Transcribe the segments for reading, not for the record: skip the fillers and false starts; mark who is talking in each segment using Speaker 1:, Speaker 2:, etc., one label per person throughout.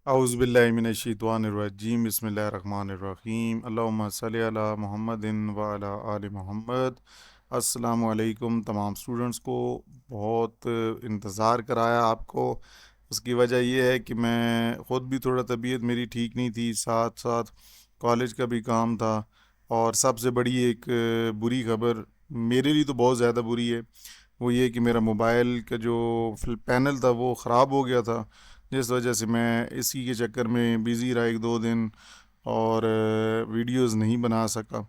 Speaker 1: औज़ुबिल्लाहिमिनश्शैतानिर्रजीम बिस्मिल्लाहिर्रहमानिर्रहीम अल्लाहुम्मा सल्लि अला मुहम्मदिन व अला आलि मुहम्मद। अस्सलामु अलैकुम तमाम स्टूडेंट्स को। बहुत इंतज़ार कराया आपको। उसकी वजह यह है कि मैं ख़ुद भी थोड़ा तबीयत मेरी ठीक नहीं थी, साथ साथ कॉलेज का भी काम था। और सबसे बड़ी एक बुरी खबर मेरे लिए तो बहुत ज़्यादा बुरी है, वो ये कि मेरा मोबाइल का जो पैनल था वो ख़राब हो गया था, जिस वजह से मैं इसी के चक्कर में बिज़ी रहा एक दो दिन और वीडियोस नहीं बना सका।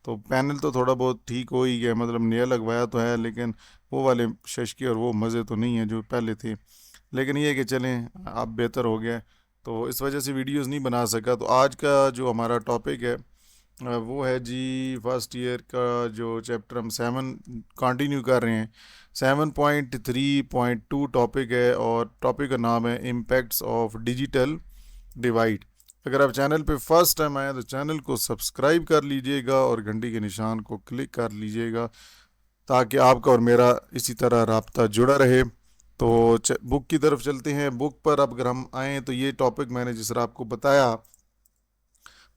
Speaker 1: तो पैनल तो थोड़ा बहुत ठीक हो ही गया, मतलब नया लगवाया तो है, लेकिन वो वाले शशके और वो मज़े तो नहीं हैं जो पहले थे। लेकिन ये है कि चलें, अब बेहतर हो गया, तो इस वजह से वीडियोस नहीं बना सका। तो आज का जो हमारा टॉपिक है वो है जी फर्स्ट ईयर का जो चैप्टर हम 7 कंटिन्यू कर रहे हैं। 7.3.2 टॉपिक है और टॉपिक का नाम है इम्पैक्ट्स ऑफ डिजिटल डिवाइड। अगर आप चैनल पे फर्स्ट टाइम आए तो चैनल को सब्सक्राइब कर लीजिएगा और घंटी के निशान को क्लिक कर लीजिएगा, ताकि आपका और मेरा इसी तरह राब्ता जुड़ा रहे। तो बुक की तरफ चलते हैं। बुक पर अब अगर हम आएँ तो ये टॉपिक मैंने जिस तरह आपको बताया,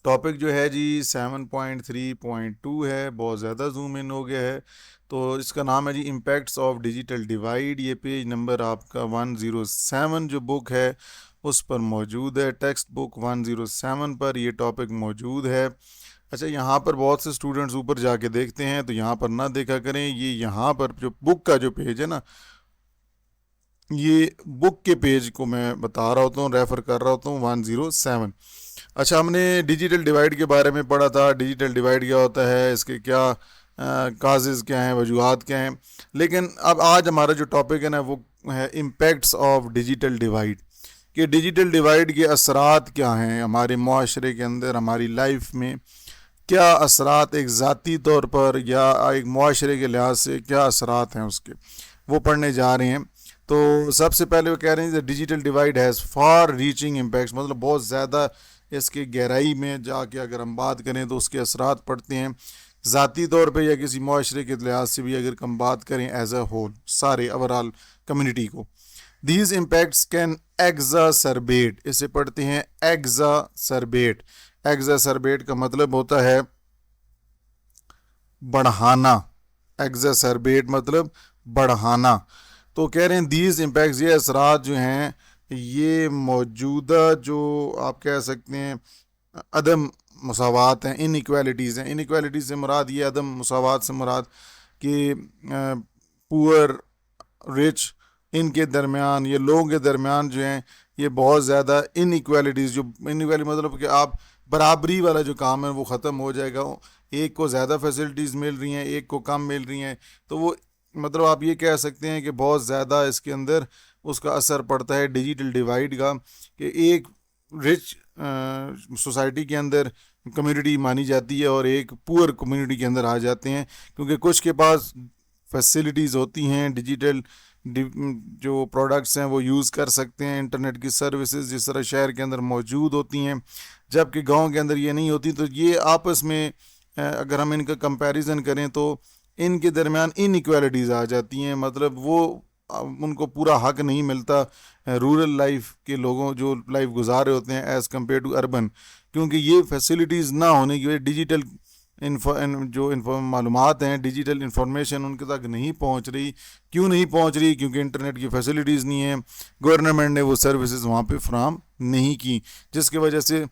Speaker 1: टॉपिक जो है जी 7.3.2 है, बहुत ज़्यादा जूम इन हो गया है। तो इसका नाम है जी इम्पैक्ट्स ऑफ डिजिटल डिवाइड। ये पेज नंबर आपका 107 जो बुक है उस पर मौजूद है। टेक्स्ट बुक 107 पर ये टॉपिक मौजूद है। अच्छा, यहाँ पर बहुत से स्टूडेंट्स ऊपर जाके देखते हैं, तो यहाँ पर ना देखा करें। ये यहाँ पर जो बुक का जो पेज है ना, ये बुक के पेज को मैं बता रहा होता हूँ, रेफ़र कर रहा होता हूँ 107। अच्छा, हमने डिजिटल डिवाइड के बारे में पढ़ा था। डिजिटल डिवाइड क्या होता है, इसके क्या काजेज़ क्या हैं, वजूहात क्या हैं। लेकिन अब आज हमारा जो टॉपिक है ना वो है इम्पैक्ट्स ऑफ डिजिटल डिवाइड, कि डिजिटल डिवाइड के असरात क्या हैं हमारे माशरे के अंदर, हमारी लाइफ में क्या असरात, एक ज़ाती तौर पर या एक माशरे के लिहाज से क्या असरात हैं उसके, वो पढ़ने जा रहे हैं। तो सबसे पहले वो कह रहे हैं digital divide has far reaching impacts, मतलब बहुत ज़्यादा इसके गहराई में जाके अगर हम बात करें तो उसके असरात पड़ते हैं ज़ाती तौर पे या किसी माशरे के लिहाज से भी अगर हम बात करें एज अ होल, सारे ओवरऑल कम्युनिटी को। दीज इम्पैक्ट्स कैन एग्जासरबेट, इसे पढ़ते हैं एग्जासरबेट। एग्जासरबेट का मतलब होता है बढ़ाना। एग्जासरबेट मतलब बढ़ाना। तो कह रहे हैं दीज इम्पैक्ट्स, ये असरात जो हैं, ये मौजूदा जो आप कह सकते हैं अदम मसावात हैं, इनइक्वालिटीज़ हैं। इनइक्वालिटीज़ से मुराद ये, अदम मसावात से मुराद कि पुअर रिच, इनके दरमियान, ये लोगों के दरमियान जो हैं ये बहुत ज़्यादा इनइक्वालिटीज़, जो इनइक्वालिटी मतलब कि आप बराबरी वाला जो काम है वो ख़त्म हो जाएगा। एक को ज़्यादा फैसिलिटीज़ मिल रही हैं, एक को कम मिल रही हैं, तो वो मतलब आप ये कह सकते हैं कि बहुत ज़्यादा इसके अंदर उसका असर पड़ता है डिजिटल डिवाइड का, कि एक रिच सोसाइटी के अंदर कम्युनिटी मानी जाती है और एक पुअर कम्युनिटी के अंदर आ जाते हैं, क्योंकि कुछ के पास फैसिलिटीज़ होती हैं, डिजिटल जो प्रोडक्ट्स हैं वो यूज़ कर सकते हैं, इंटरनेट की सर्विसेज जिस तरह शहर के अंदर मौजूद होती हैं, जबकि गांव के अंदर ये नहीं होती। तो ये आपस में अगर हम इनका कंपैरिजन करें तो इनके दरमियान इनइक्वालिटीज़ आ जाती हैं, मतलब वो उनको पूरा हक नहीं मिलता रूरल लाइफ के लोगों जो लाइफ गुजार रहे होते हैं एज़ कम्पेयर टू अर्बन, क्योंकि ये फैसिलिटीज़ ना होने की वजह डिजिटल जो मालूमात हैं, डिजिटल इंफॉर्मेशन उनके तक नहीं पहुंच रही। क्यों नहीं पहुंच रही? क्योंकि इंटरनेट की फैसिलिटीज़ नहीं है, गवर्नमेंट ने वो सर्विसेज वहाँ पे फ्राहम नहीं की, जिसकी वजह से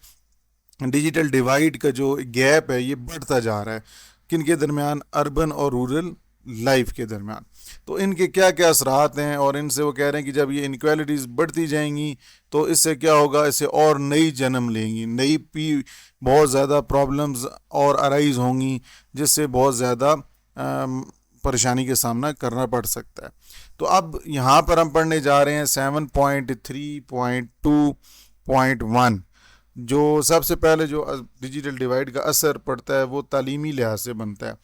Speaker 1: डिजिटल डिवाइड का जो गैप है ये बढ़ता जा रहा है, किन के दरमियान, अर्बन और रूरल लाइफ के दरमियान। तो इनके क्या क्या असरात हैं, और इनसे वो कह रहे हैं कि जब ये इनक्वालिटीज़ बढ़ती जाएंगी तो इससे क्या होगा, इससे और नई जन्म लेंगी, नई बहुत ज़्यादा प्रॉब्लम्स और अराइज होंगी, जिससे बहुत ज़्यादा परेशानी का सामना करना पड़ सकता है। तो अब यहाँ पर हम पढ़ने जा रहे हैं 7.3.2.1। जो सबसे पहले जो डिजिटल डिवाइड का असर पड़ता है वो तालीमी लिहाज से बनता है।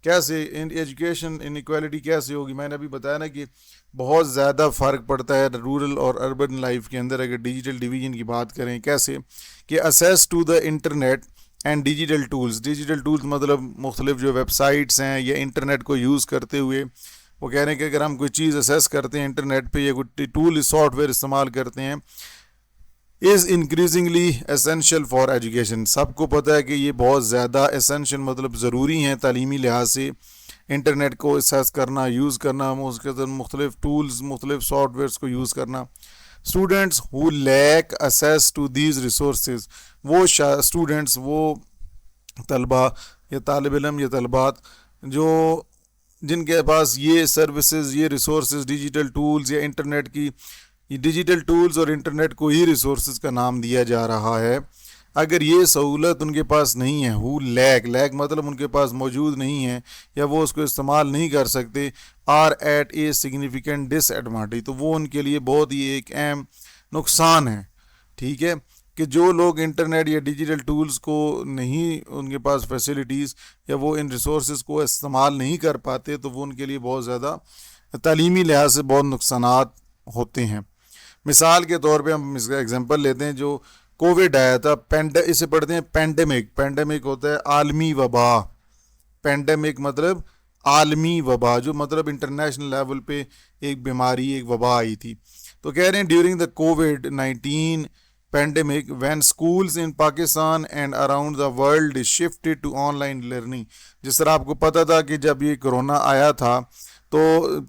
Speaker 1: कैसे इन एजुकेशन इनइक्वालिटी कैसे होगी? मैंने अभी बताया ना कि बहुत ज़्यादा फ़र्क पड़ता है रूरल और अर्बन लाइफ के अंदर अगर डिजिटल डिवीजन की बात करें। कैसे कि access to the internet and digital tools. Digital tools मतलब मुख्तलिफ जो वेबसाइट्स हैं या इंटरनेट को यूज़ करते हुए, वो कह रहे हैं कि अगर हम कोई चीज़ असेस करते हैं इंटरनेट पे या कोई टूल सॉफ्टवेयर इस्तेमाल करते हैं is increasingly essential for education. सबको पता है कि ये बहुत ज़्यादा एसेंशियल मतलब ज़रूरी हैं तालीमी लिहाज से। इंटरनेट को एक्सेस करना, यूज़ करना, उसके अंदर मुख्तलिफ टूल्स, मुख्तलिफ सॉफ्टवेयर्स को यूज़ करना। Students who lack access to these resources, वो स्टूडेंट्स, वो तलबा या तालिब इल्म या तलबात जो जिनके पास ये सर्विसेज, ये रिसोर्सेज, डिजिटल टूल्स या इंटरनेट की, ये डिजिटल टूल्स और इंटरनेट को ही रिसोर्सेज का नाम दिया जा रहा है, अगर ये सहूलत उनके पास नहीं है, हु लैक मतलब उनके पास मौजूद नहीं है या वो उसको इस्तेमाल नहीं कर सकते, are at a significant disadvantage, तो वो उनके लिए बहुत ही एक अहम नुकसान है। ठीक है, कि जो लोग इंटरनेट या डिजिटल टूल्स को नहीं, उनके पास फैसिलिटीज़ या वो इन रिसोर्स को इस्तेमाल नहीं कर पाते, तो वो उनके लिए बहुत ज़्यादा तालीमी लिहाज से बहुत नुकसानात होते हैं। मिसाल के तौर पे हम इसका एग्जांपल लेते हैं, जो कोविड आया था, इसे पढ़ते हैं पेंडेमिक। पेंडेमिक होता है आलमी वबा। पेंडेमिक मतलब आलमी वबा, जो मतलब इंटरनेशनल लेवल पे एक बीमारी, एक वबा आई थी। तो कह रहे हैं during the covid pandemic when schools in Pakistan and around the world shifted to online learning। जिस तरह आपको पता था कि जब ये कोरोना आया था तो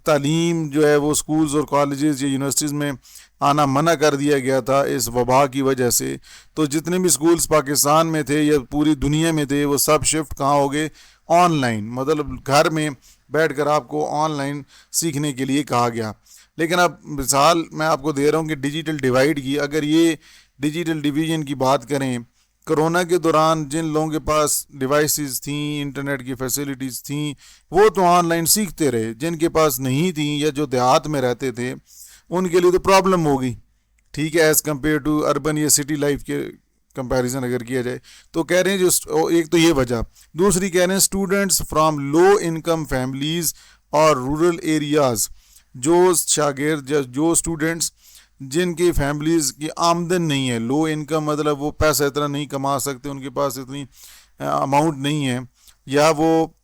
Speaker 1: तालीम जो है वो स्कूल्स और कॉलेजेस या यूनिवर्सिटीज़ में आना मना कर दिया गया था इस वबा की वजह से। तो जितने भी स्कूल्स पाकिस्तान में थे या पूरी दुनिया में थे, वो सब शिफ्ट कहाँ हो गए, ऑनलाइन, मतलब घर में बैठकर आपको ऑनलाइन सीखने के लिए कहा गया। लेकिन अब मिसाल मैं आपको दे रहा हूँ कि डिजिटल डिवाइड की, अगर ये डिजिटल डिवीजन की बात करें, कोरोना के दौरान जिन लोगों के पास डिवाइसेस थी, इंटरनेट की फैसिलिटीज़ थी, वो तो ऑनलाइन सीखते रहे। जिनके पास नहीं थी या जो देहात में रहते थे, उनके लिए तो प्रॉब्लम होगी। ठीक है, एज़ कम्पेयर टू अर्बन या सिटी लाइफ के कंपैरिजन अगर किया जाए, तो कह रहे हैं जो एक तो ये वजह, दूसरी कह रहे हैं students from low income families और रूरल एरियाज़, जो शागिर्द, जो स्टूडेंट्स जिनकी फैमिलीज़ की आमदन नहीं है, लो इनकम मतलब वो पैसा इतना नहीं कमा सकते, उनके पास इतनी अमाउंट नहीं है, या वो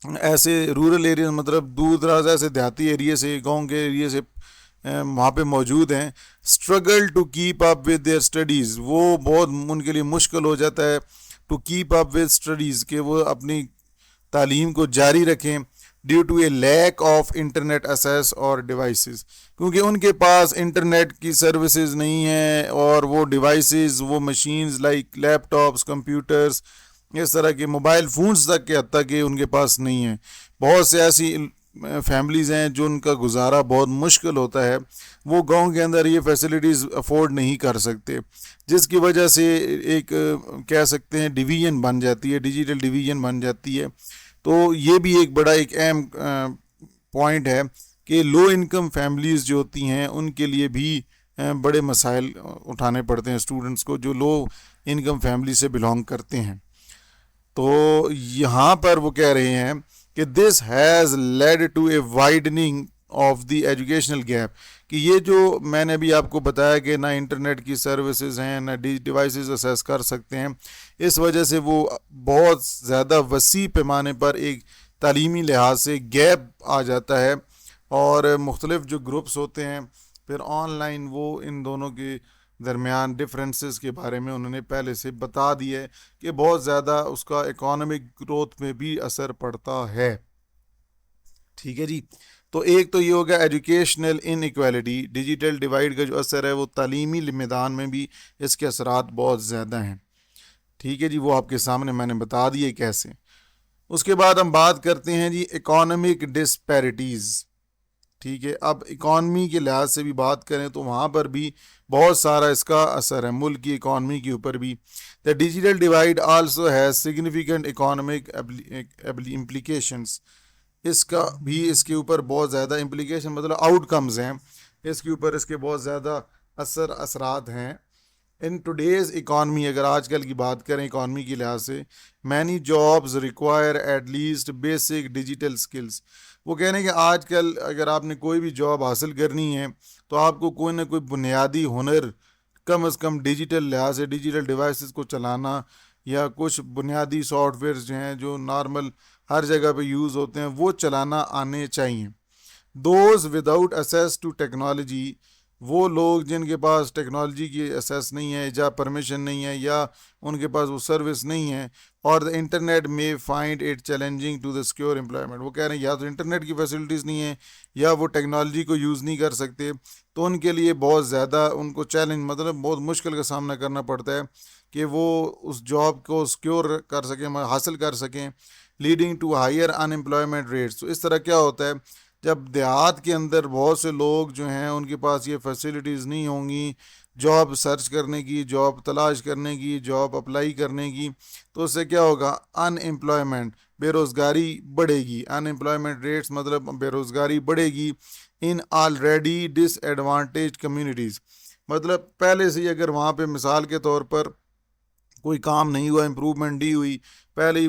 Speaker 1: ऐसे रूरल एरिया मतलब दूर दराज ऐसे देहाती एरिया से, गांव के एरिया से वहाँ पे मौजूद हैं, struggle to keep up with their studies, वो बहुत उनके लिए मुश्किल हो जाता है to keep up with studies, कि वो अपनी तालीम को जारी रखें, due to a lack of internet access और डिवाइसेस, क्योंकि उनके पास इंटरनेट की सर्विसेज नहीं है और वो डिवाइसेस, वो मशीन्स लाइक लैपटॉप्स, कंप्यूटर्स, इस तरह के मोबाइल फ़ोन्स तक के हद तक के उनके पास नहीं है। बहुत से ऐसी फैमिलीज़ हैं जो उनका गुजारा बहुत मुश्किल होता है, वो गांव के अंदर ये फैसिलिटीज़ अफोर्ड नहीं कर सकते, जिसकी वजह से एक कह सकते हैं डिवीज़न बन जाती है, डिजिटल डिवीज़न बन जाती है। तो ये भी एक बड़ा एक अहम पॉइंट है कि लो इनकम फैमिलीज़ जो होती हैं उनके लिए भी बड़े मसाइल उठाने पड़ते हैं स्टूडेंट्स को, जो लो इनकम फैमिली से बिलोंग करते हैं। तो यहाँ पर वो कह रहे हैं कि this has led to a widening of the educational gap, कि ये जो मैंने अभी आपको बताया कि ना इंटरनेट की सर्विसेज हैं, ना डिवाइसेस एक्सेस कर सकते हैं, इस वजह से वो बहुत ज़्यादा वसी पैमाने पर एक तालीमी लिहाज से गैप आ जाता है, और मुख्तलिफ जो ग्रुप्स होते हैं फिर ऑनलाइन वो इन दोनों के दरमियान डिफरेंसेस के बारे में उन्होंने पहले से बता दिया है कि बहुत ज़्यादा उसका इकोनॉमिक ग्रोथ में भी असर पड़ता है। ठीक है जी, तो एक तो ये हो गया एजुकेशनल इनइक्वालिटी, डिजिटल डिवाइड का जो असर है वो तालीमी मैदान में भी इसके असरात बहुत ज़्यादा हैं। ठीक है जी, वो आपके सामने मैंने बता दिए कैसे। उसके बाद हम बात करते हैं जी इकोनॉमिक डिस्पैरिटीज़। ठीक है, अब इकॉनमी के लिहाज से भी बात करें तो वहाँ पर भी बहुत सारा इसका असर है मुल्क की इकॉनमी के ऊपर भी। The digital divide also has significant economic implications, इसका भी इसके ऊपर बहुत ज़्यादा इम्प्लीकेशन मतलब आउटकम्स हैं, इसके ऊपर इसके बहुत ज़्यादा असरात हैं। इन टुडेज़ इकॉनमी, अगर आजकल की बात करें इकॉनमी के लिहाज से, many jobs require at least basic digital skills. वो कह रहे हैं कि आजकल अगर आपने कोई भी जॉब हासिल करनी है तो आपको कोई ना कोई बुनियादी हुनर, कम से कम डिजिटल लिहाज से, डिजिटल डिवाइसेस को चलाना या कुछ बुनियादी सॉफ्टवेयर जो हैं जो नॉर्मल हर जगह पे यूज़ होते हैं वो चलाना आने चाहिए। Those without access to technology वो लोग जिनके पास टेक्नोलॉजी की एक्सेस नहीं है, या परमिशन नहीं है, या उनके पास वो सर्विस नहीं है, और द इंटरनेट में find it challenging to the secure employment. वो कह रहे हैं या तो इंटरनेट की फैसिलिटीज़ नहीं है, या वो टेक्नोलॉजी को यूज़ नहीं कर सकते, तो उनके लिए बहुत ज़्यादा उनको चैलेंज, मतलब बहुत मुश्किल का सामना करना पड़ता है कि वो उस जॉब को सिक्योर कर सकें, हासिल कर सकें, leading to higher unemployment rates. तो इस तरह क्या होता है, जब देहात के अंदर बहुत से लोग जो हैं उनके पास ये फैसिलिटीज़ नहीं होंगी जॉब सर्च करने की, जॉब तलाश करने की, जॉब अप्लाई करने की, तो उससे क्या होगा, अनएम्प्लॉयमेंट, बेरोज़गारी बढ़ेगी। अनएम्प्लॉयमेंट रेट्स मतलब बेरोज़गारी बढ़ेगी इन ऑलरेडी डिसएडवांटेज कम्युनिटीज़। मतलब पहले से ही अगर वहाँ पे मिसाल के तौर पर कोई काम नहीं हुआ, इम्प्रूवमेंट नहीं हुई, पहले ही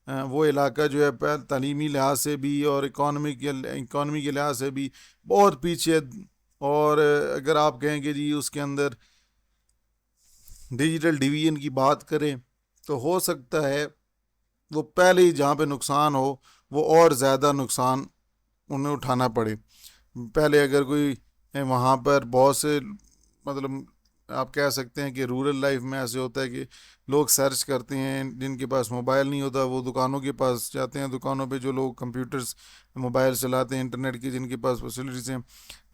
Speaker 1: वो इलाका जो है तालीमी लिहाज से भी और इकॉनमी के लिहाज से भी बहुत पीछे है। और अगर आप कहेंगे जी उसके अंदर डिजिटल डिवीजन की बात करें, तो हो सकता है वो पहले ही जहाँ पे नुकसान हो वो और ज़्यादा नुकसान उन्हें उठाना पड़े। पहले अगर कोई वहाँ पर बहुत से, मतलब आप कह सकते हैं कि रूरल लाइफ में ऐसे होता है कि लोग सर्च करते हैं, जिनके पास मोबाइल नहीं होता वो दुकानों के पास जाते हैं, दुकानों पे जो लोग कंप्यूटर्स मोबाइल चलाते हैं, इंटरनेट की जिनके पास फैसिलिटीज़ हैं,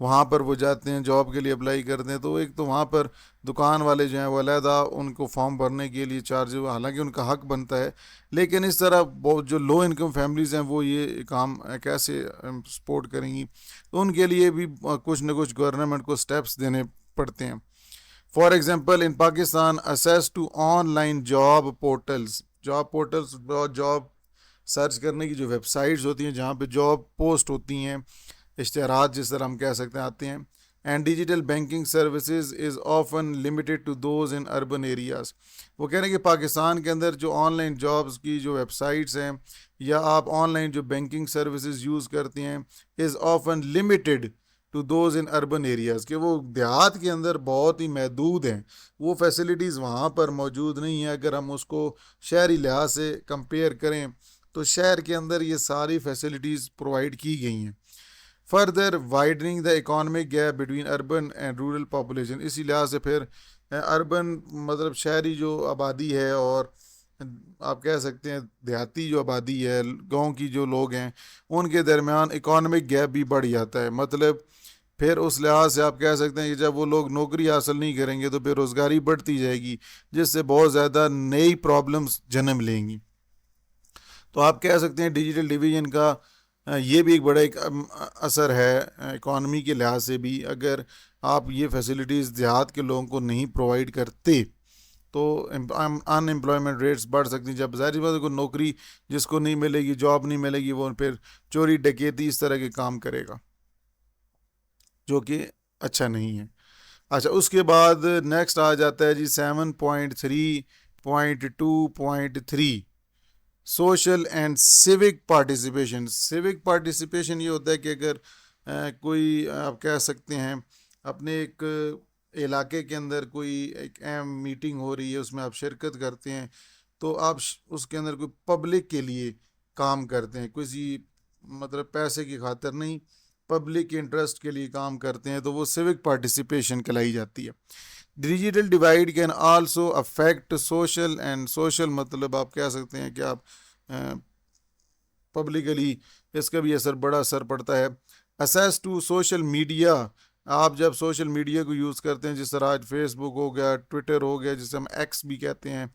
Speaker 1: वहाँ पर वो जाते हैं, जॉब के लिए अप्लाई करते हैं। तो एक तो वहाँ पर दुकान वाले जो हैं वो अलहदा उनको फॉर्म भरने के लिए चार्ज, हालांकि उनका हक बनता है, लेकिन इस तरह बहुत जो लो इनकम फैमिलीज़ हैं वो ये काम कैसे सपोर्ट करेंगी, तो उनके लिए भी कुछ न कुछ गवर्नमेंट को स्टेप्स देने पड़ते हैं। For example in Pakistan access to online job portals, job search करने की जो वेबसाइट्स होती हैं जहाँ पे जॉब पोस्ट होती हैं, इश्तहारात जिस तरह हम कह सकते हैं आते हैं, and digital banking services is often limited to those in urban areas. वो कह रहे हैं कि पाकिस्तान के अंदर जो ऑनलाइन जॉब्स की जो वेबसाइट्स हैं या आप ऑनलाइन जो बैंकिंग सर्विसेज यूज़ करती हैं, is often limited to those in urban areas, कि वो देहात के अंदर बहुत ही महदूद हैं, वो फैसिलिटीज़ वहाँ पर मौजूद नहीं है। अगर हम उसको शहरी लिहाज से कंपेयर करें तो शहर के अंदर ये सारी फैसिलिटीज़ प्रोवाइड की गई हैं। Further widening the economic gap between urban and rural population, इसी लिहाज से फिर अर्बन मतलब शहरी जो आबादी है और आप कह सकते हैं देहाती जो आबादी है, गांव की जो लोग हैं, उनके दरमियान इकोनॉमिक गैप भी बढ़ जाता है। मतलब फिर उस लिहाज से आप कह सकते हैं कि जब वो लोग नौकरी हासिल नहीं करेंगे तो बेरोज़गारी बढ़ती जाएगी, जिससे बहुत ज़्यादा नई प्रॉब्लम्स जन्म लेंगी। तो आप कह सकते हैं डिजिटल डिवीजन का ये भी एक बड़ा एक असर है इकॉनमी के लिहाज से भी। अगर आप ये फैसिलिटीज़ देहात के लोगों को नहीं प्रोवाइड करते तो अनएम्प्लॉयमेंट रेट्स बढ़ सकती हैं। जब ज़ाहिर बात है कोई नौकरी जिसको नहीं मिलेगी, जॉब नहीं मिलेगी, वो फिर चोरी डकैती इस तरह के काम करेगा, जो कि अच्छा नहीं है। अच्छा, उसके बाद नेक्स्ट आ जाता है जी 7.3.2.3, social and civic participation. Civic participation ये होता है कि अगर कोई आप कह सकते हैं अपने एक इलाके के अंदर कोई एक अहम मीटिंग हो रही है, उसमें आप शिरकत करते हैं, तो आप उसके अंदर कोई पब्लिक के लिए काम करते हैं, किसी मतलब पैसे की खातिर नहीं, पब्लिक इंटरेस्ट के लिए काम करते हैं, तो वो सिविक पार्टिसिपेशन कहलाई जाती है। Digital divide can also affect social and social, मतलब आप कह सकते हैं कि आप पब्लिकली इसका भी बड़ा असर पड़ता है। असेस टू सोशल मीडिया, आप जब सोशल मीडिया को यूज़ करते हैं, जिस तरह आज फेसबुक हो गया, ट्विटर हो गया, जिसे हम एक्स भी कहते हैं,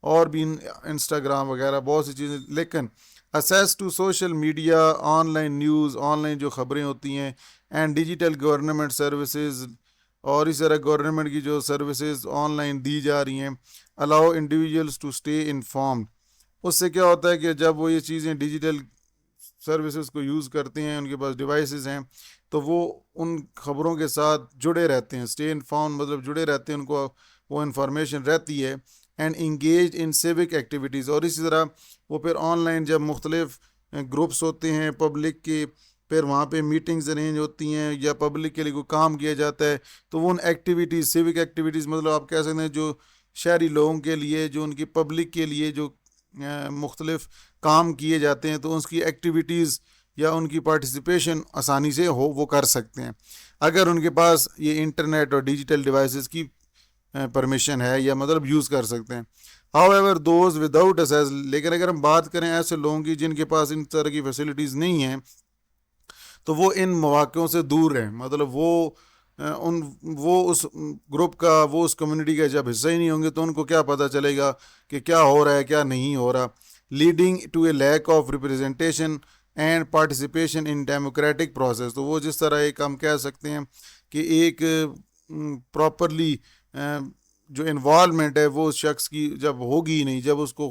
Speaker 1: और भी इंस्टाग्राम वगैरह बहुत सी चीज़ें, लेकिन access to social media, online news, online जो ख़बरें होती हैं, एंड डिजिटल गवर्नमेंट सर्विसेज, और इस तरह गवर्नमेंट की जो सर्विसेज ऑनलाइन दी जा रही हैं, allow individuals to stay informed. उससे क्या होता है कि जब वो ये चीज़ें डिजिटल सर्विसेज को यूज़ करते हैं, उनके पास डिवाइसेस हैं, तो वो उन खबरों के साथ जुड़े रहते हैं। स्टे इन्फॉर्म मतलब जुड़े रहते हैं, उनको वो इन्फॉर्मेशन रहती है। And engage in civic activities, और इसी तरह वो फिर ऑनलाइन जब मुख्तलिफ ग्रुप्स होते हैं पब्लिक के, फिर वहाँ पे मीटिंग्स अरेंज होती हैं या पब्लिक के लिए कोई काम किया जाता है, तो वो उन एक्टिविटीज़, सिविक एक्टिविटीज़ मतलब आप कह सकते हैं जो शहरी लोगों के लिए, जो उनकी पब्लिक के लिए जो मुख्तलिफ काम किए जाते हैं, तो उसकी एक्टिविटीज़ या उनकी पार्टिसिपेशन आसानी से हो वो कर सकते हैं। अगर उनके पास ये इंटरनेट और डिजिटल डिवाइसेस की परमिशन है या मतलब यूज़ कर सकते हैं। हाउएवर दोज विदाउट असेस, लेकिन अगर हम बात करें ऐसे लोगों की जिनके पास इन तरह की फैसिलिटीज़ नहीं हैं, तो वो इन मौक़ों से दूर रहें। मतलब वो उस ग्रुप का, वो उस कम्युनिटी का जब हिस्सा ही नहीं होंगे तो उनको क्या पता चलेगा कि क्या हो रहा है क्या नहीं हो रहा, leading to a lack of representation and participation in democratic process. तो वो जिस तरह एक हम कह सकते हैं कि एक प्रॉपरली जो इन्वॉल्वमेंट है वो उस शख्स की जब होगी ही नहीं, जब उसको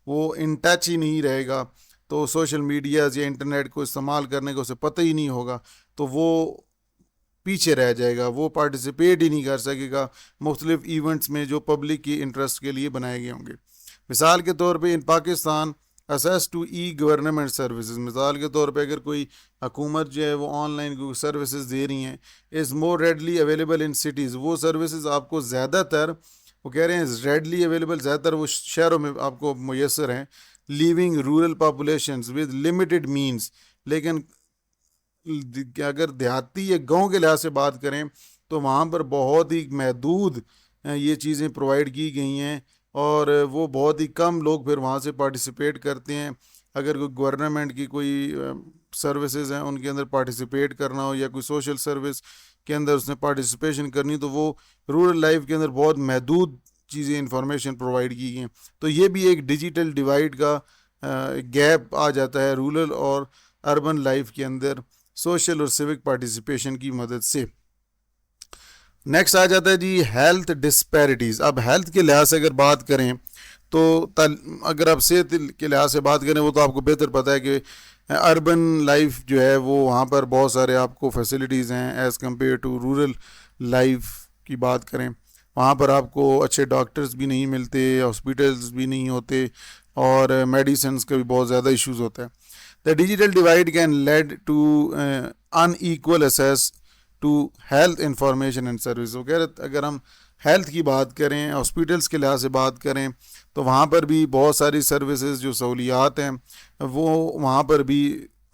Speaker 1: वो इन टच ही नहीं रहेगा, तो सोशल मीडियाज़ या इंटरनेट को इस्तेमाल करने का उसे पता ही नहीं होगा, तो वो पीछे रह जाएगा, वो पार्टिसिपेट ही नहीं कर सकेगा मुख्तलिफ इवेंट्स में जो पब्लिक की इंटरेस्ट के लिए बनाए गए होंगे। मिसाल के तौर पे in Pakistan access to e government services, मिसाल के तौर पे अगर कोई हुकूमत जो है वो ऑनलाइन सर्विसेज दे रही हैं, is more readily available in cities, वो सर्विसेज आपको ज़्यादातर, वो कह रहे हैं रेडली अवेलेबल, ज़्यादातर वो शहरों में आपको मुयसर हैं, leaving rural populations with limited means. लेकिन अगर देहाती या गांव के लिहाज से बात करें तो वहाँ पर बहुत ही महदूद ये चीज़ें प्रोवाइड की गई हैं और वो बहुत ही कम लोग फिर वहाँ से पार्टिसिपेट करते हैं। अगर कोई गवर्नमेंट की कोई सर्विसेज हैं उनके अंदर पार्टिसिपेट करना हो या कोई सोशल सर्विस के अंदर उसने पार्टिसिपेशन करनी, तो वो रूरल लाइफ के अंदर बहुत महदूद चीज़ें इंफॉर्मेशन प्रोवाइड की गई हैं। तो ये भी एक डिजिटल डिवाइड का गैप आ जाता है रूरल और अर्बन लाइफ के अंदर सोशल और सिविक पार्टिसिपेशन की मदद से। नेक्स्ट आ जाता है जी हेल्थ डिस्पैरिटीज़। अब हेल्थ के लिहाज से अगर बात करें तो अगर आप सेहत के लिहाज से बात करें, वो तो आपको बेहतर पता है कि अर्बन लाइफ जो है वो वहाँ पर बहुत सारे आपको फैसिलिटीज़ हैं as compare to rural life की बात करें। वहाँ पर आपको अच्छे डॉक्टर्स भी नहीं मिलते, हॉस्पिटल्स भी नहीं होते और मेडिसिन का भी बहुत ज़्यादा इश्यूज़ होता है। The digital divide can lead to unequal access to health information and service. वगैरह अगर हम हेल्थ की बात करें, हॉस्पिटल्स के लिहाज से बात करें, तो वहाँ पर भी बहुत सारी सर्विसेज जो सहूलियात हैं वो वहाँ पर भी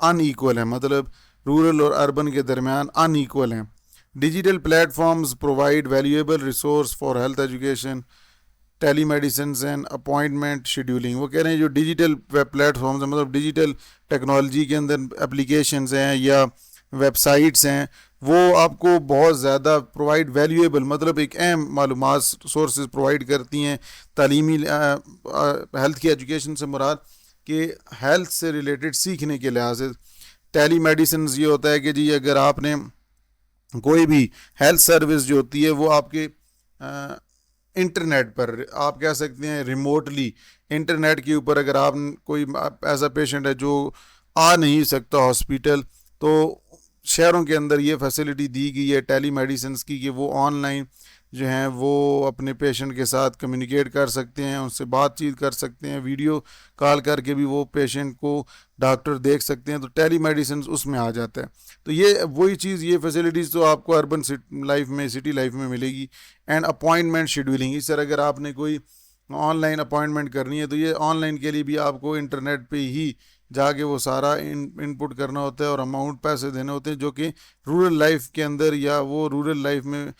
Speaker 1: अनईक्वल हैं, मतलब रूरल और अर्बन के दरमियान अनईक्वल हैं। Digital platforms provide valuable resource for health education, telemedicine and appointment scheduling. वो कह रहे हैं जो डिजिटल प्लेटफॉर्म्स हैं, मतलब डिजिटल टेक्नोलॉजी के अंदर एप्लीकेशंस हैं या वेबसाइट्स हैं, वो आपको बहुत ज़्यादा प्रोवाइड वैल्यूएबल, मतलब एक अहम मालूमात सोर्सेज प्रोवाइड करती हैं तालीमी हेल्थ की एजुकेशन से मुराद कि हेल्थ से रिलेटेड सीखने के लिहाज से। टेलीमेडिसिन ये होता है कि जी अगर आपने कोई भी हेल्थ सर्विस जो होती है वो आपके इंटरनेट पर, आप कह सकते हैं रिमोटली इंटरनेट के ऊपर, अगर आप कोई ऐसा पेशेंट है जो आ नहीं सकता हॉस्पिटल, तो शहरों के अंदर ये फैसिलिटी दी गई है टेलीमेडिसिन की कि वो ऑनलाइन जो हैं वो अपने पेशेंट के साथ कम्युनिकेट कर सकते हैं, उनसे बातचीत कर सकते हैं, वीडियो कॉल करके भी वो पेशेंट को डॉक्टर देख सकते हैं, तो टेलीमेडिसिन उसमें आ जाता है। तो ये वही चीज़, ये फैसिलिटीज़ तो आपको अर्बन लाइफ में, सिटी लाइफ में मिलेगी। एंड अपॉइंटमेंट शेड्यूलिंग, इस तरह अगर आपने कोई ऑनलाइन अपॉइंटमेंट करनी है तो ये ऑनलाइन के लिए भी आपको इंटरनेट पे ही जाके वो सारा इनपुट करना होता है और अमाउंट पैसे देने होते हैं, जो कि रूरल लाइफ के अंदर या वो रूरल लाइफ में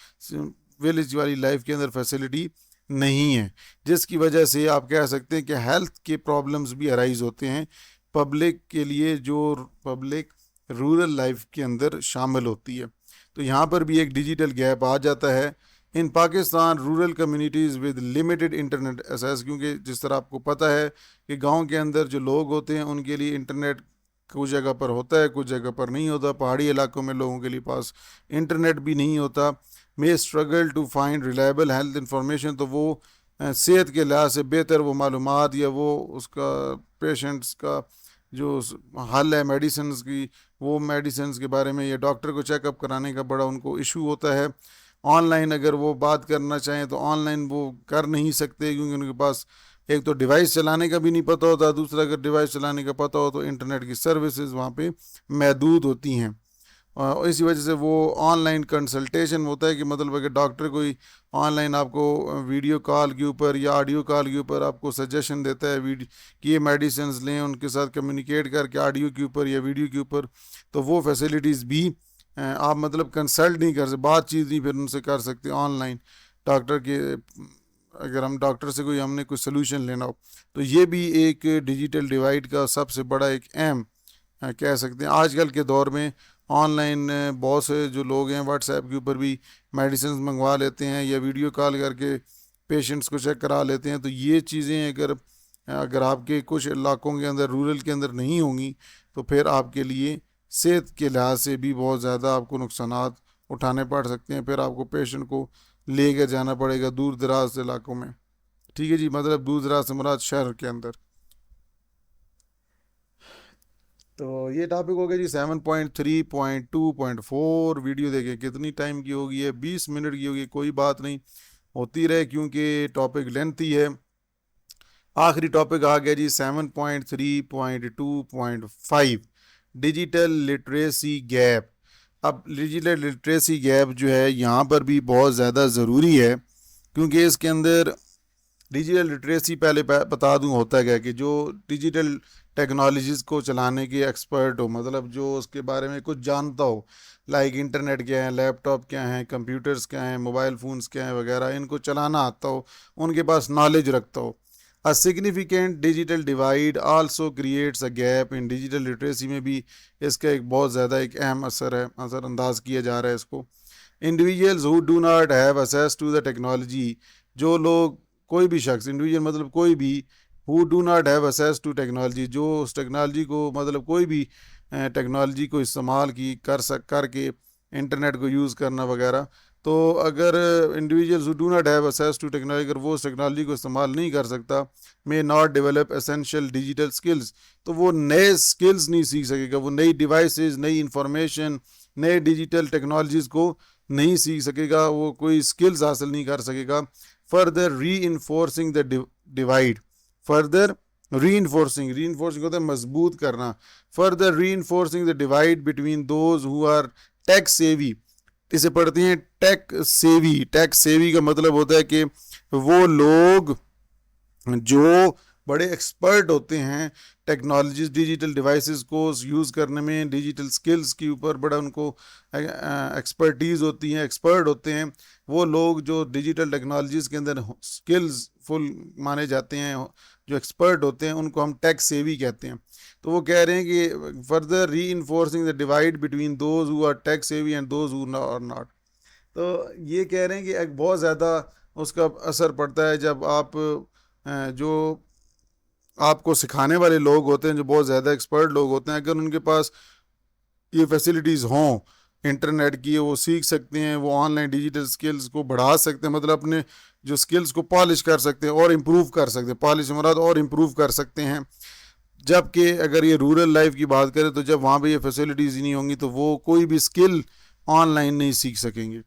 Speaker 1: विलेज वाली लाइफ के अंदर फैसिलिटी नहीं है, जिसकी वजह से आप कह सकते हैं कि हेल्थ के प्रॉब्लम्स भी अराइज होते हैं पब्लिक के लिए, जो पब्लिक रूरल लाइफ के अंदर शामिल होती है। तो यहाँ पर भी एक डिजिटल गैप आ जाता है in Pakistan rural communities with limited internet access, क्योंकि जिस तरह आपको पता है कि गांव के अंदर जो लोग होते हैं उनके लिए इंटरनेट कुछ जगह पर होता है, कुछ जगह पर नहीं होता। पहाड़ी इलाकों में लोगों के लिए पास इंटरनेट भी नहीं होता। May struggle to find reliable health information, तो वो सेहत के लिहाज से बेहतर वो मालूमात या वो उसका पेशेंट्स का जो हल है मेडिसिन की, वो मेडिसिन के बारे में या डॉक्टर को चेकअप कराने का बड़ा उनको इशू होता है। ऑनलाइन अगर वो बात करना चाहें तो ऑनलाइन वो कर नहीं सकते, क्योंकि उनके पास एक तो डिवाइस चलाने का भी नहीं पता होता, दूसरा अगर डिवाइस चलाने का पता हो तो इंटरनेट की सर्विसेज वहाँ पे महदूद होती हैं। और इसी वजह से वो ऑनलाइन कंसल्टेशन होता है कि मतलब अगर डॉक्टर कोई ऑनलाइन आपको वीडियो कॉल के ऊपर या ऑडियो कॉल के ऊपर आपको सजेशन देता है वीडियो कि ये मेडिसिन लें, उनके साथ कम्युनिकेट करके ऑडियो के ऊपर या वीडियो के ऊपर, तो वो फैसिलिटीज़ भी आप मतलब कंसल्ट नहीं कर सकते, बातचीत नहीं फिर उनसे कर सकते ऑनलाइन डॉक्टर के। अगर हम डॉक्टर से कोई हमने कोई सोल्यूशन लेना हो, तो ये भी एक डिजिटल डिवाइड का सबसे बड़ा एक अहम कह सकते हैं। आजकल के दौर में ऑनलाइन बहुत से जो लोग हैं व्हाट्सएप के ऊपर भी मेडिसिन मंगवा लेते हैं या वीडियो कॉल करके पेशेंट्स को चेक करा लेते हैं। तो ये चीज़ें अगर अगर आपके कुछ इलाकों के अंदर, रूरल के अंदर नहीं होंगी, तो फिर आपके लिए सेहत के लिहाज से भी बहुत ज़्यादा आपको नुकसानात उठाने पड़ सकते हैं। फिर आपको पेशेंट को लेकर जाना पड़ेगा दूर दराज इलाकों में। ठीक है जी, मतलब दूर दराज से मुराद शहर के अंदर। तो ये टॉपिक हो गया जी 7.3.2.4। वीडियो देखें कितनी टाइम की होगी है, 20 मिनट की होगी, कोई बात नहीं, होती रहे क्योंकि टॉपिक लेंथी है। आखिरी टॉपिक आ गया जी 7.3.2.5, डिजिटल लिटरेसी गैप। अब डिजिटल लिटरेसी गैप जो है यहाँ पर भी बहुत ज़्यादा ज़रूरी है, क्योंकि इसके अंदर डिजिटल लिटरेसी पहले बता दूं होता है क्या कि जो डिजिटल टेक्नोलॉजीज़ को चलाने के एक्सपर्ट हो, मतलब जो उसके बारे में कुछ जानता हो, लाइक इंटरनेट क्या है, लैपटॉप क्या है, कंप्यूटर्स क्या हैं, मोबाइल फ़ोन्स क्या हैं वगैरह, इनको चलाना आता हो, उनके पास नॉलेज रखता हो। A significant digital divide also creates a gap in digital literacy में भी इसका एक बहुत ज़्यादा एक अहम असर है, असरअंदाज किया जा रहा है इसको। Individuals who do not have access to the technology, जो लोग, कोई भी शख्स, इंडिविजुअल मतलब कोई भी, who do not have access to technology, जो उस टेक्नोलॉजी को मतलब कोई भी टेक्नोलॉजी को इस्तेमाल की करके इंटरनेट को यूज़ करना वगैरह। तो अगर individuals who do not have access to technology, अगर वो उस टेक्नोलॉजी को इस्तेमाल नहीं कर सकता, may not develop essential digital skills, तो वो नए स्किल्स नहीं सीख सकेगा, वो नई डिवाइसेस, नई इंफॉर्मेशन, नए डिजिटल टेक्नोलॉजीज़ को नहीं सीख सकेगा, वो कोई स्किल्स हासिल नहीं कर सकेगा। Further reinforcing the divide, further reinforcing होता है मजबूत करना, further reinforcing the divide between those who are tech savvy. इसे पढ़ते हैं टेक सेवी। टेक सेवी का मतलब होता है कि वो लोग जो बड़े एक्सपर्ट होते हैं टेक्नोलॉजीज, डिजिटल डिवाइसेस को यूज़ करने में, डिजिटल स्किल्स के ऊपर बड़ा उनको एक्सपर्टीज़ होती है, एक्सपर्ट होते हैं। वो लोग जो डिजिटल टेक्नोलॉजीज़ के अंदर स्किल्स फुल माने जाते हैं, जो एक्सपर्ट होते हैं, उनको हम टेक सेवी कहते हैं। तो वो कह रहे हैं कि further reinforcing the divide between those who are tech savvy and those who are not. तो ये कह रहे हैं कि एक बहुत ज़्यादा उसका असर पड़ता है जब आप जो आपको सिखाने वाले लोग होते हैं, जो बहुत ज़्यादा एक्सपर्ट लोग होते हैं, अगर उनके पास ये फैसिलिटीज़ हों इंटरनेट की, वो सीख सकते हैं, वो ऑनलाइन डिजिटल स्किल्स को बढ़ा सकते हैं, मतलब अपने जो स्किल्स को पॉलिश कर सकते हैं और इम्प्रूव कर सकते हैं, पॉलिश मुराद और इम्प्रूव कर सकते हैं। जबकि अगर ये रूरल लाइफ की बात करें, तो जब वहाँ पे ये फैसिलिटीज़ ही नहीं होंगी, तो वो कोई भी स्किल ऑनलाइन नहीं सीख सकेंगे।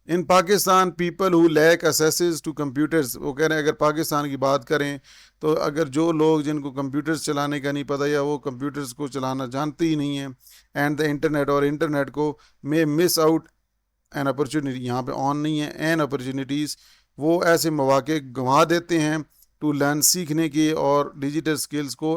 Speaker 1: In Pakistan people who lack access to computers, वो कह रहे हैं अगर पाकिस्तान की बात करें, तो अगर जो लोग जिनको कंप्यूटर्स चलाने का नहीं पता या वो कंप्यूटर्स को चलाना जानते ही नहीं है, एंड द इंटरनेट, और इंटरनेट को may miss out an opportunity, यहाँ पे ऑन नहीं है, एन अपॉर्चुनिटीज़, वो ऐसे मौके गंवा देते हैं टू लर्न, सीखने के और डिजिटल स्किल्स को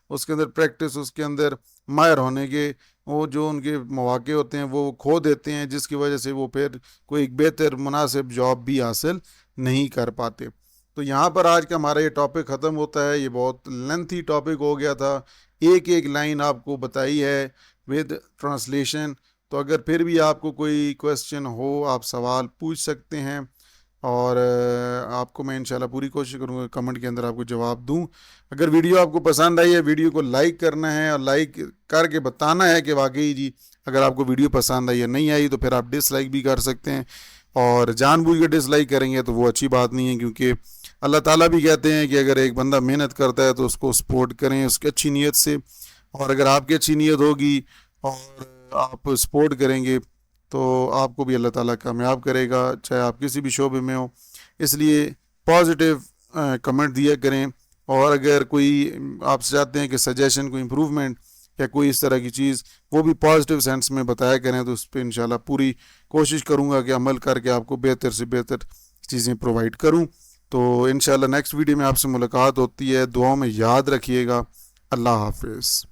Speaker 1: उसके अंदर प्रैक्टिस, उसके अंदर माहिर होने के, वो जो उनके मौके होते हैं वो खो देते हैं, जिसकी वजह से वो फिर कोई एक बेहतर मुनासिब जॉब भी हासिल नहीं कर पाते। तो यहाँ पर आज का हमारा ये टॉपिक ख़त्म होता है। ये बहुत लेंथी टॉपिक हो गया था, एक एक लाइन आपको बताई है विद ट्रांसलेशन। तो अगर फिर भी आपको कोई क्वेश्चन हो, आप सवाल पूछ सकते हैं, और आपको मैं इंशाल्लाह पूरी कोशिश करूँगा कमेंट के अंदर आपको जवाब दूं। अगर वीडियो आपको पसंद आई है, वीडियो को लाइक करना है और लाइक करके बताना है कि वाकई जी अगर आपको वीडियो पसंद आई या नहीं आई, तो फिर आप डिसलाइक भी कर सकते हैं। और जानबूझ के डिसलाइक करेंगे तो वो अच्छी बात नहीं है, क्योंकि अल्लाह ताला भी कहते हैं कि अगर एक बंदा मेहनत करता है तो उसको सपोर्ट करें उसकी अच्छी नीयत से, और अगर आपकी अच्छी नीयत होगी और आप सपोर्ट करेंगे तो आपको भी अल्लाह ताला कामयाब करेगा, चाहे आप किसी भी शोबे में हो। इसलिए पॉजिटिव कमेंट दिया करें, और अगर कोई आप चाहते हैं कि सजेशन, कोई इम्प्रूवमेंट या कोई इस तरह की चीज़, वो भी पॉजिटिव सेंस में बताया करें, तो उस पर इंशाल्लाह पूरी कोशिश करूँगा कि अमल करके आपको बेहतर से बेहतर चीज़ें प्रोवाइड करूँ। तो इंशाल्लाह नेक्स्ट वीडियो में आपसे मुलाकात होती है। दुआओं में याद रखिएगा। अल्लाह हाफिज़।